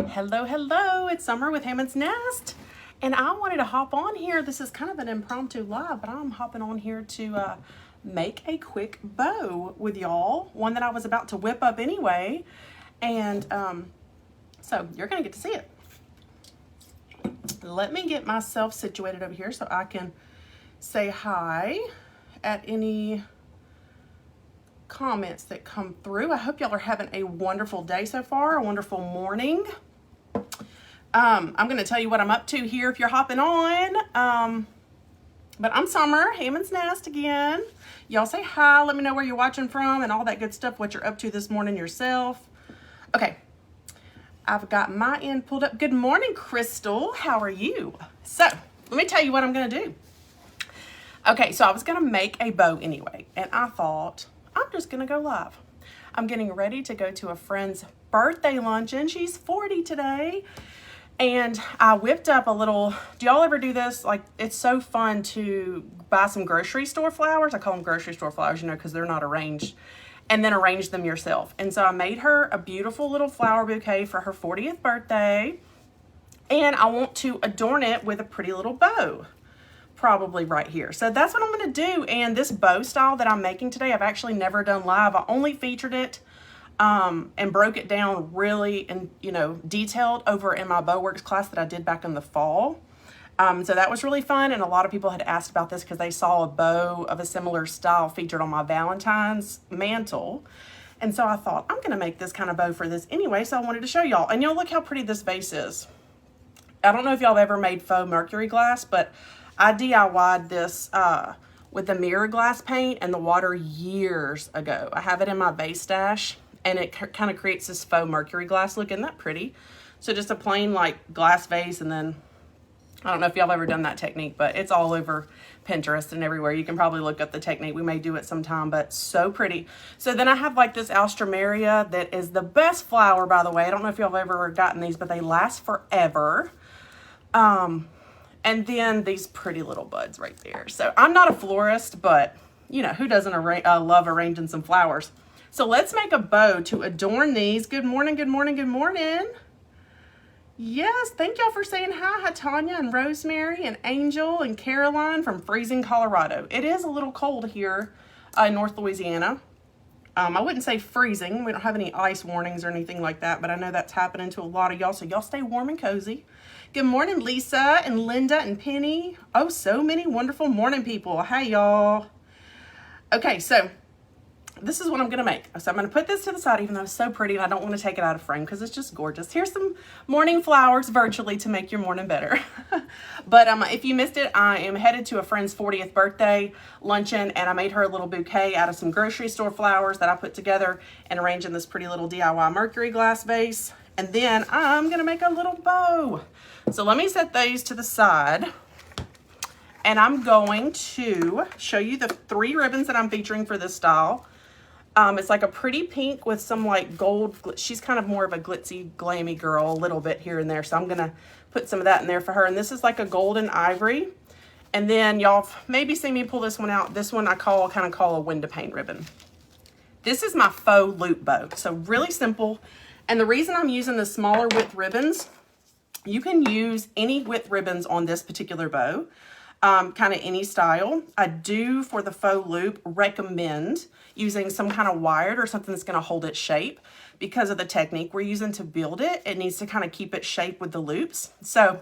Hello, hello, it's Summer with Hammond's Nest, and I wanted to hop on here. This is kind of an impromptu live, but I'm hopping on here to make a quick bow with y'all, one that I was about to whip up anyway, and so you're gonna get to see it. Let me get myself situated over here so I can say hi at any comments that come through. I hope y'all are having a wonderful day so far, a wonderful morning. I'm going to tell you what I'm up to here if you're hopping on. But I'm Summer, Hammond's Nest again. Y'all say hi, let me know where you're watching from and all that good stuff, what you're up to this morning yourself. Okay, I've got my end pulled up. Good morning, Crystal. How are you? So, let me tell you what I'm going to do. Okay, so I was going to make a bow anyway, and I thought, I'm just going to go live. I'm getting ready to go to a friend's birthday luncheon. She's 40 today. And I whipped up a little, do y'all ever do this? Like, it's so fun to buy some grocery store flowers. I call them grocery store flowers, you know, because they're not arranged. And then arrange them yourself. And so I made her a beautiful little flower bouquet for her 40th birthday. And I want to adorn it with a pretty little bow. Probably right here. So that's what I'm going to do. And this bow style that I'm making today, I've actually never done live. I only featured it and broke it down really and detailed over in my Bowworks class that I did back in the fall. So that was really fun, and a lot of people had asked about this because they saw a bow of a similar style featured on my Valentine's mantle. And so I thought, I'm going to make this kind of bow for this anyway, so I wanted to show y'all. And look how pretty this vase is. I don't know if y'all have ever made faux mercury glass, but I DIY'd this with the mirror glass paint and the water years ago. I have it in my vase stash, and it kind of creates this faux mercury glass look. Isn't that pretty? So just a plain like glass vase, and then I don't know if y'all have ever done that technique, but it's all over Pinterest and everywhere. You can probably look up the technique. We may do it sometime, but so pretty. So then I have like this alstroemeria that is the best flower, by the way. I don't know if y'all have ever gotten these, but they last forever. And then these pretty little buds right there. So I'm not a florist, but who doesn't love arranging some flowers? So let's make a bow to adorn these. Good morning, good morning, good morning. Yes, thank y'all for saying hi. Hi, Tanya and Rosemary and Angel and Caroline from freezing Colorado. It is a little cold here in North Louisiana. I wouldn't say freezing. We don't have any ice warnings or anything like that, but I know that's happening to a lot of y'all, so y'all stay warm and cozy. Good morning, Lisa and Linda and Penny. Oh, so many wonderful morning people. Hey, y'all. Okay, so this is what I'm going to make. So I'm going to put this to the side, even though it's so pretty, and I don't want to take it out of frame because it's just gorgeous. Here's some morning flowers virtually to make your morning better. But if you missed it, I am headed to a friend's 40th birthday luncheon, and I made her a little bouquet out of some grocery store flowers that I put together and arranged in this pretty little DIY mercury glass vase. And then I'm going to make a little bow. So let me set these to the side, and I'm going to show you the 3 ribbons that I'm featuring for this style. It's like a pretty pink with some like gold. She's kind of more of a glitzy, glammy girl, a little bit here and there. So I'm going to put some of that in there for her. And this is like a golden ivory. And then y'all maybe see me pull this one out. This one I kind of call a window pane ribbon. This is my faux loop bow. So really simple. And the reason I'm using the smaller width ribbons, you can use any width ribbons on this particular bow. Kind of any style. I do, for the faux loop, recommend using some kind of wired or something that's going to hold its shape because of the technique we're using to build it. It needs to kind of keep its shape with the loops. So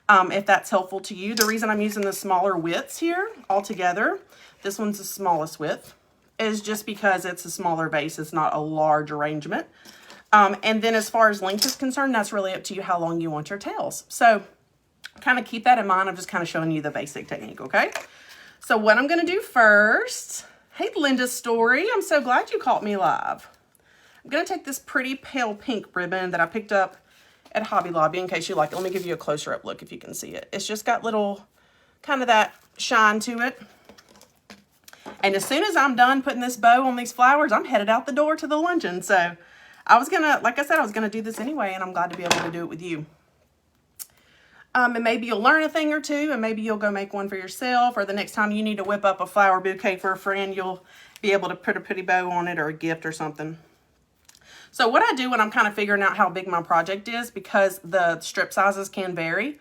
if that's helpful to you, the reason I'm using the smaller widths here altogether, this one's the smallest width, is just because it's a smaller base. It's not a large arrangement. And then as far as length is concerned, that's really up to you how long you want your tails. So kind of keep that in mind. I'm just kind of showing you the basic technique, okay? So what I'm going to do first, hey, Linda Story, I'm so glad you caught me live. I'm going to take this pretty pale pink ribbon that I picked up at Hobby Lobby in case you like it. Let me give you a closer up look if you can see it. It's just got little, kind of that shine to it. And as soon as I'm done putting this bow on these flowers, I'm headed out the door to the luncheon. So I was going to, like I said, I was going to do this anyway, and I'm glad to be able to do it with you. And maybe you'll learn a thing or two, and maybe you'll go make one for yourself, or the next time you need to whip up a flower bouquet for a friend, you'll be able to put a pretty bow on it or a gift or something. So what I do when I'm kind of figuring out how big my project is, because the strip sizes can vary,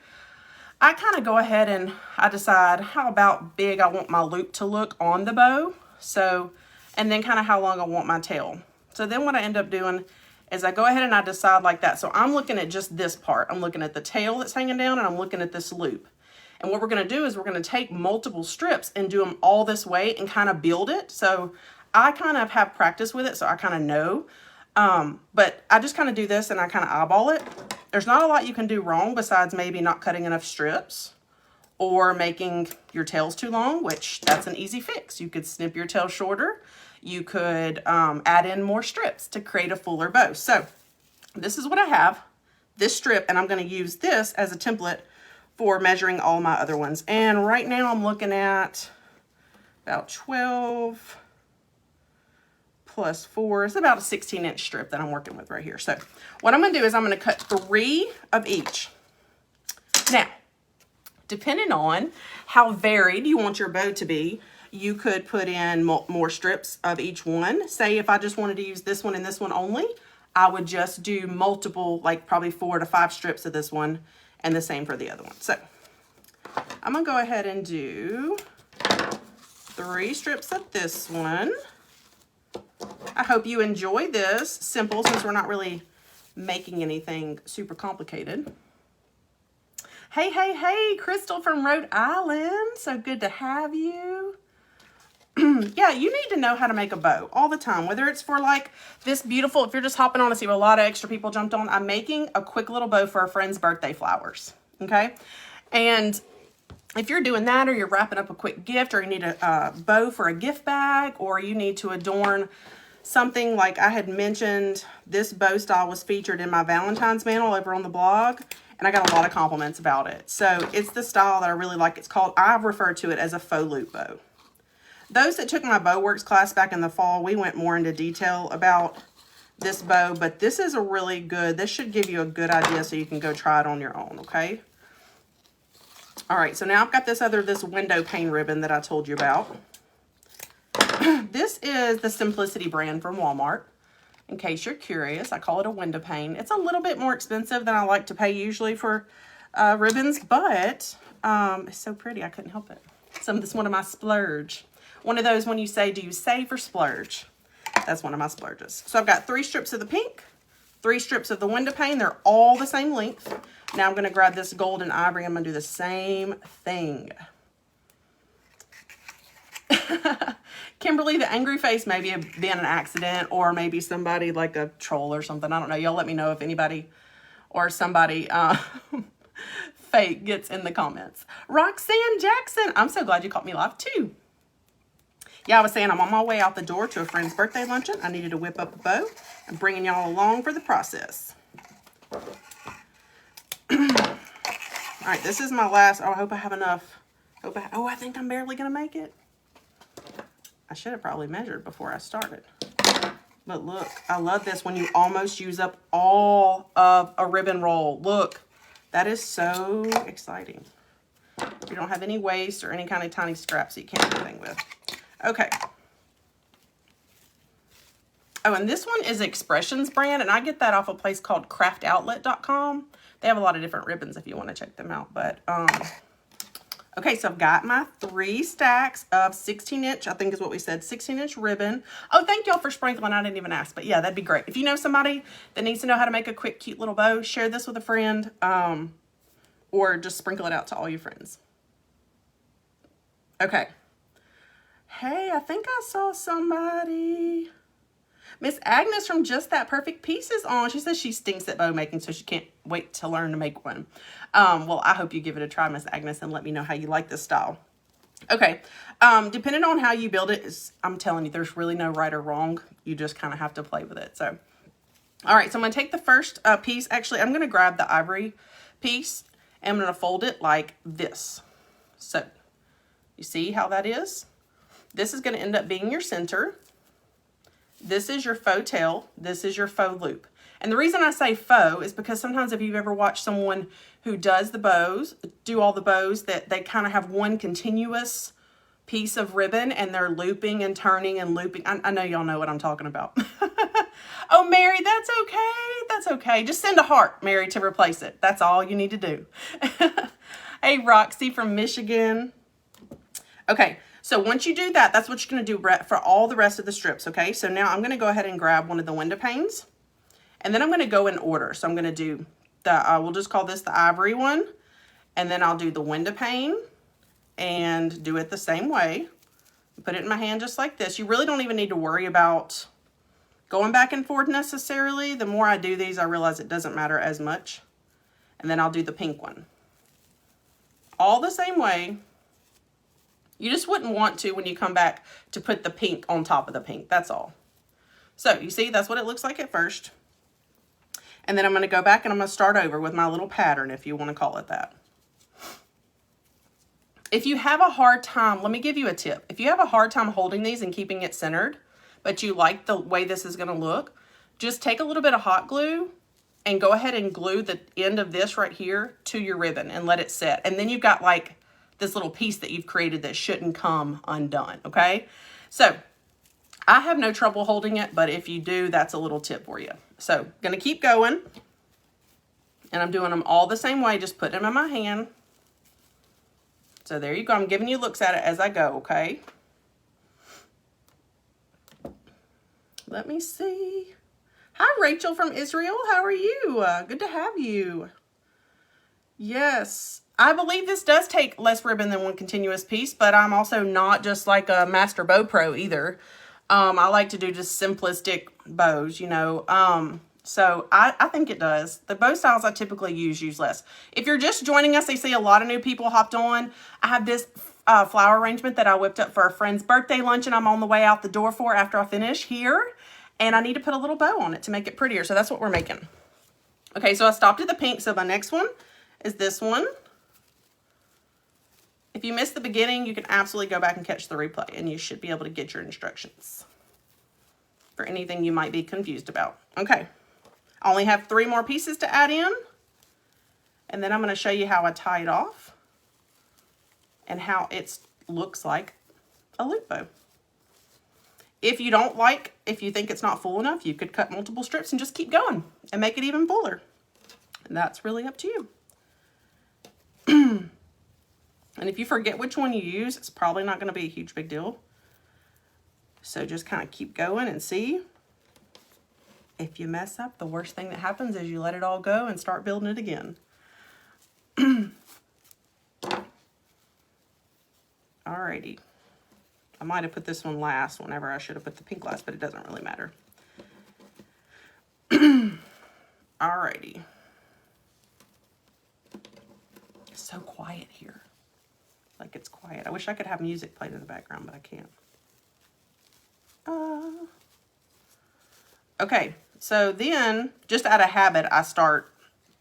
I kind of go ahead and I decide how about big I want my loop to look on the bow. So, and then kind of how long I want my tail. So then what I end up doing is I go ahead and I decide like that. So I'm looking at just this part. I'm looking at the tail that's hanging down, and I'm looking at this loop. And what we're going to do is we're going to take multiple strips and do them all this way and kind of build it. So I kind of have practice with it, so I kind of know. But I just kind of do this and I kind of eyeball it. There's not a lot you can do wrong besides maybe not cutting enough strips or making your tails too long, which that's an easy fix. You could snip your tail shorter. You could add in more strips to create a fuller bow. So this is what I have, this strip, and I'm going to use this as a template for measuring all my other ones. And right now I'm looking at about 12 plus 4. It's about a 16-inch strip that I'm working with right here. So what I'm going to do is I'm going to cut 3 of each. Now, depending on how varied you want your bow to be, you could put in more strips of each one. Say if I just wanted to use this one and this one only, I would just do multiple, like probably 4 to 5 strips of this one and the same for the other one. So I'm gonna go ahead and do 3 strips of this one. I hope you enjoy this. Simple, since we're not really making anything super complicated. Hey, hey, hey, Crystal from Rhode Island. So good to have you. Yeah, you need to know how to make a bow all the time, whether it's for like this beautiful, if you're just hopping on to see what a lot of extra people jumped on, I'm making a quick little bow for a friend's birthday flowers, okay? And if you're doing that, or you're wrapping up a quick gift, or you need a bow for a gift bag, or you need to adorn something, like I had mentioned, this bow style was featured in my Valentine's mantle over on the blog, and I got a lot of compliments about it. So it's the style that I really like. It's called, I've referred to it as a faux loop bow. Those that took my Bow Works class back in the fall, we went more into detail about this bow, but this is a really good, this should give you a good idea so you can go try it on your own, okay? All right, so now I've got this window pane ribbon that I told you about. This is the Simplicity brand from Walmart. In case you're curious, I call it a window pane. It's a little bit more expensive than I like to pay usually for ribbons, but it's so pretty, I couldn't help it. This is one of my splurge. One of those when you say, do you save or splurge? That's one of my splurges. So I've got 3 strips of the pink, 3 strips of the window pane. They're all the same length. Now I'm going to grab this golden ivory. I'm going to do the same thing. Kimberly, the angry face may be being an accident, or maybe somebody like a troll or something. I don't know. Y'all let me know if anybody or somebody fake gets in the comments. Roxanne Jackson, I'm so glad you caught me live too. Yeah, I was saying I'm on my way out the door to a friend's birthday luncheon. I needed to whip up a bow. I'm bringing y'all along for the process. All right, this is my last. Oh, I hope I have enough. I think I'm barely going to make it. I should have probably measured before I started. But look, I love this when you almost use up all of a ribbon roll. Look, that is so exciting. You don't have any waste or any kind of tiny scraps that you can't do anything with. Okay. Oh, and this one is Expressions brand, and I get that off a place called craftoutlet.com. They have a lot of different ribbons if you want to check them out. But, okay, so I've got my 3 stacks of 16-inch, I think is what we said, 16-inch ribbon. Oh, thank y'all for sprinkling. I didn't even ask, but yeah, that'd be great. If you know somebody that needs to know how to make a quick, cute little bow, share this with a friend, or just sprinkle it out to all your friends. Okay. Hey, I think I saw somebody. Miss Agnes from Just That Perfect Piece is on. She says she stinks at bow making, so she can't wait to learn to make one. Well, I hope you give it a try, Miss Agnes, and let me know how you like this style. Okay, depending on how you build it, I'm telling you, there's really no right or wrong. You just kind of have to play with it. So, all right, so I'm going to take the first piece. Actually, I'm going to grab the ivory piece, and I'm going to fold it like this. So, you see how that is? This is going to end up being your center. This is your faux tail. This is your faux loop. And the reason I say faux is because sometimes if you've ever watched someone who does the bows, do all the bows, that they kind of have one continuous piece of ribbon and they're looping and turning and looping. I know y'all know what I'm talking about. Oh, Mary, that's okay. That's okay. Just send a heart, Mary, to replace it. That's all you need to do. Hey, Roxy from Michigan. Okay, so once you do that, that's what you're going to do for all the rest of the strips, okay? So now I'm going to go ahead and grab one of the window panes, and then I'm going to go in order. So I'm going to do the, we'll just call this the ivory one, and then I'll do the window pane and do it the same way. Put it in my hand just like this. You really don't even need to worry about going back and forth necessarily. The more I do these, I realize it doesn't matter as much. And then I'll do the pink one. All the same way. You just wouldn't want to, when you come back, to put the pink on top of the pink. That's all. So you see, that's what it looks like at first. And then I'm going to go back and I'm going to start over with my little pattern, if you want to call it that. If you have a hard time, let me give you a tip. If you have a hard time holding these and keeping it centered, but you like the way this is going to look, just take a little bit of hot glue and go ahead and glue the end of this right here to your ribbon and let it set. And then you've got like this little piece that you've created that shouldn't come undone, okay? So I have no trouble holding it, but if you do, that's a little tip for you. So I'm going to keep going, and I'm doing them all the same way, just putting them in my hand. So there you go. I'm giving you looks at it as I go, okay? Let me see. Hi, Rachel from Israel. How are you? Good to have you. Yes. I believe this does take less ribbon than one continuous piece, but I'm also not just like a master bow pro either. I like to do just simplistic bows, you know. So I think it does. The bow styles I typically use less. If you're just joining us, I see a lot of new people hopped on. I have this flower arrangement that I whipped up for a friend's birthday luncheon I'm on the way out the door for after I finish here. And I need to put a little bow on it to make it prettier. So that's what we're making. Okay, so I stopped at the pink. So my next one is this one. If you missed the beginning, you can absolutely go back and catch the replay, and you should be able to get your instructions for anything you might be confused about. Okay, I only have 3 more pieces to add in, and then I'm going to show you how I tie it off and how it looks like a loop bow. If you don't like, if you think it's not full enough, you could cut multiple strips and just keep going and make it even fuller. And that's really up to you. And if you forget which one you use, it's probably not going to be a huge big deal. So just kind of keep going and see. If you mess up, the worst thing that happens is you let it all go and start building it again. Alrighty. I might have put this one last whenever I should have put the pink last, but it doesn't really matter. Alrighty. It's so quiet here. Like it's quiet. I wish I could have music played in the background, but I can't. Okay, so then just out of habit, I start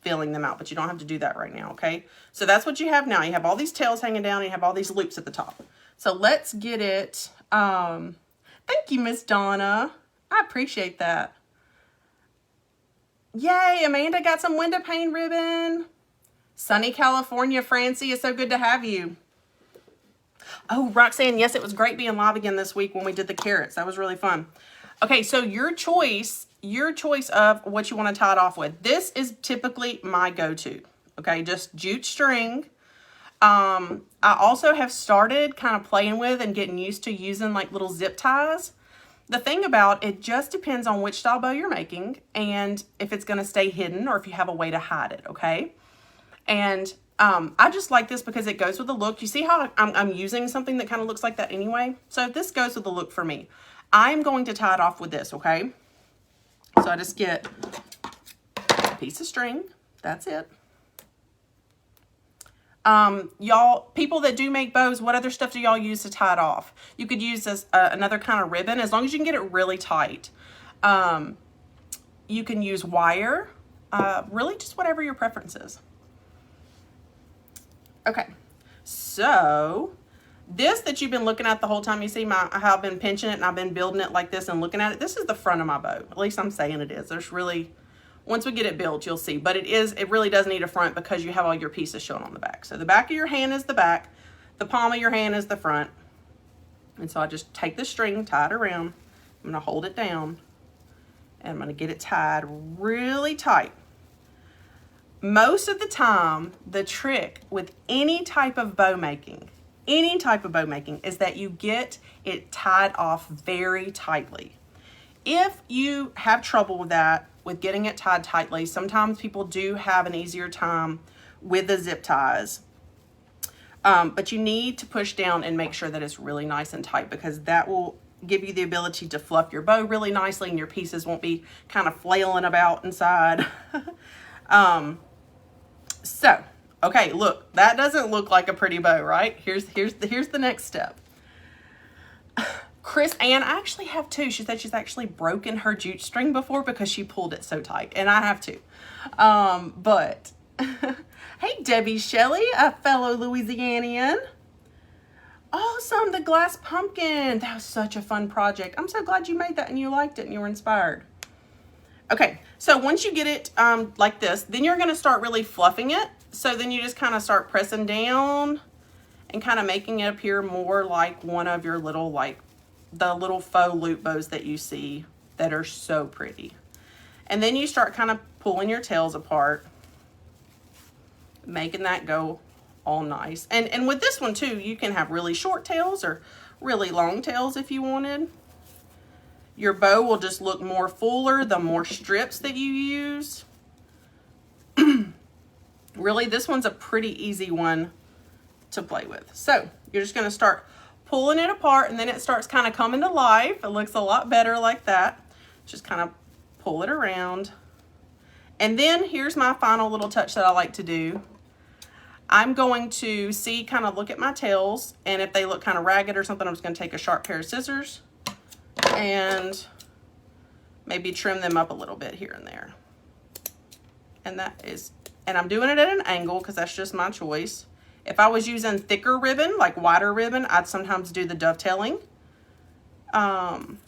filling them out, but you don't have to do that right now, okay? So that's what you have now. You have all these tails hanging down, and you have all these loops at the top. So let's get it. Thank you, Miss Donna. I appreciate that. Yay, Amanda got some window pane ribbon. Sunny California, Francie, it's so good to have you. Oh, Roxanne, yes, it was great being live again this week when we did the carrots. That was really fun. Okay, so your choice of what you want to tie it off with. This is typically my go-to. Okay, just jute string. I also have started kind of playing with and getting used to using like little zip ties. The thing about it just depends on which style bow you're making and if it's going to stay hidden or if you have a way to hide it, okay? And I just like this because it goes with the look. You see how I'm using something that kind of looks like that anyway? So this goes with the look for me. I'm going to tie it off with this, okay? So I just get a piece of string. That's it. Y'all, people that do make bows, what other stuff do y'all use to tie it off? You could use this another kind of ribbon, as long as you can get it really tight. You can use wire, really just whatever your preference is. Okay, so this that you've been looking at the whole time, you see how I've been pinching it and I've been building it like this and looking at it. This is the front of my bow. At least I'm saying it is. There's really, once we get it built, you'll see. But it really does need a front because you have all your pieces shown on the back. So the back of your hand is the back. The palm of your hand is the front. And so I just take the string, tie it around. I'm going to hold it down, and I'm going to get it tied really tight. Most of the time, the trick with any type of bow making is that you get it tied off very tightly. If you have trouble with that, with getting it tied tightly, sometimes people do have an easier time with the zip ties. But you need to push down and make sure that it's really nice and tight, because that will give you the ability to fluff your bow really nicely, and your pieces won't be kind of flailing about inside. So, okay, look, that doesn't look like a pretty bow, right? Here's the next step. Chris Ann, I actually have too. She said she's actually broken her jute string before because she pulled it so tight, and I have too. But hey, Debbie Shelley, a fellow Louisianian. Awesome, the glass pumpkin. That was such a fun project. I'm so glad you made that and you liked it and you were inspired. Okay, so once you get it like this, then you're going to start really fluffing it. So then you just kind of start pressing down and kind of making it appear more like one of your little, like the little faux loop bows that you see that are so pretty. And then you start kind of pulling your tails apart, making that go all nice. And with this one too, you can have really short tails or really long tails if you wanted. Your bow will just look more fuller the more strips that you use. Really, this one's a pretty easy one to play with. So you're just going to start pulling it apart, and then it starts kind of coming to life. It looks a lot better like that. Just kind of pull it around. And then here's my final little touch that I like to do. I'm going to kind of look at my tails, and if they look kind of ragged or something, I'm just going to take a sharp pair of scissors and maybe trim them up a little bit here and there. And I'm doing it at an angle because that's just my choice. If I was using thicker ribbon, like wider ribbon, I'd sometimes do the dovetailing. And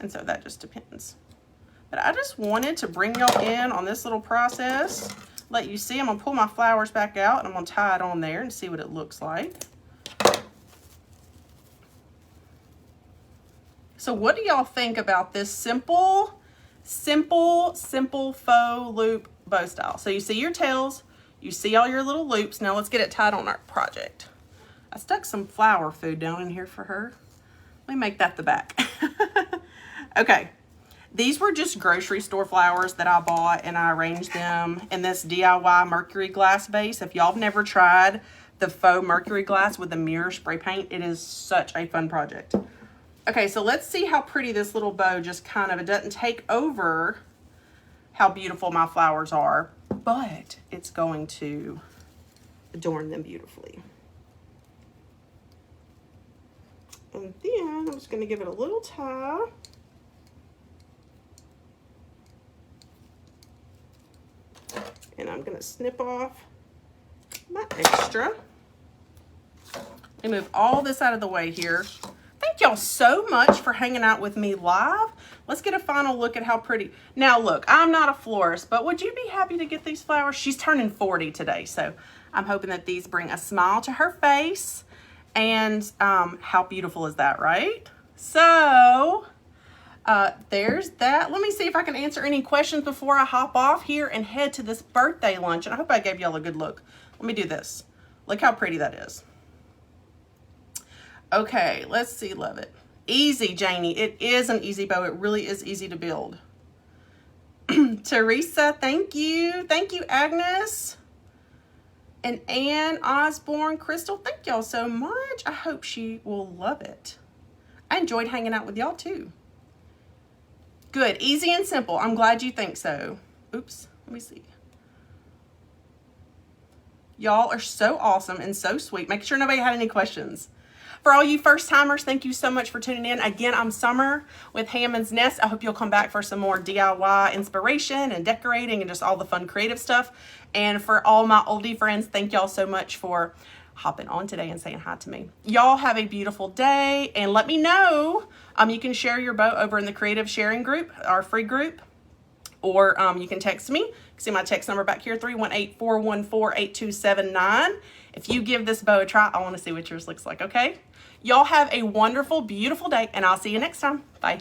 so that just depends. But I just wanted to bring y'all in on this little process. Let you see. I'm going to pull my flowers back out and I'm going to tie it on there and see what it looks like. So what do y'all think about this simple faux loop bow style? So you see your tails, you see all your little loops. Now let's get it tied on our project. I stuck some flower food down in here for her. Let me make that the back. Okay. These were just grocery store flowers that I bought, and I arranged them in this DIY mercury glass vase. If y'all have never tried the faux mercury glass with the mirror spray paint, it is such a fun project. Okay, so let's see how pretty this little bow just kind of, it doesn't take over how beautiful my flowers are, but it's going to adorn them beautifully. And then I'm just going to give it a little tie. And I'm going to snip off my extra. Let me move all this out of the way here. Thank y'all so much for hanging out with me live. Let's get a final look at how pretty. Now look, I'm not a florist, but would you be happy to get these flowers? She's turning 40 today, so I'm hoping that these bring a smile to her face. And how beautiful is that, right? So there's that. Let me see if I can answer any questions before I hop off here and head to this birthday lunch. And I hope I gave y'all a good look. Let me do this. Look how pretty that is. Okay, let's see, love it. Easy, Janie. It is an easy bow. It really is easy to build. Teresa, thank you. Thank you, Agnes. And Ann Osborne, Crystal, thank y'all so much. I hope she will love it. I enjoyed hanging out with y'all too. Good, easy and simple. I'm glad you think so. Oops, let me see. Y'all are so awesome and so sweet. Make sure nobody had any questions. For all you first timers, thank you so much for tuning in. Again, I'm Summer with Hammond's Nest. I hope you'll come back for some more DIY inspiration and decorating and just all the fun creative stuff. And for all my oldie friends, thank y'all so much for hopping on today and saying hi to me. Y'all have a beautiful day, and let me know. You can share your bow over in the creative sharing group, our free group. or you can text me. See my text number back here, 318-414-8279. If you give this bow a try, I want to see what yours looks like, okay? Y'all have a wonderful, beautiful day, and I'll see you next time. Bye.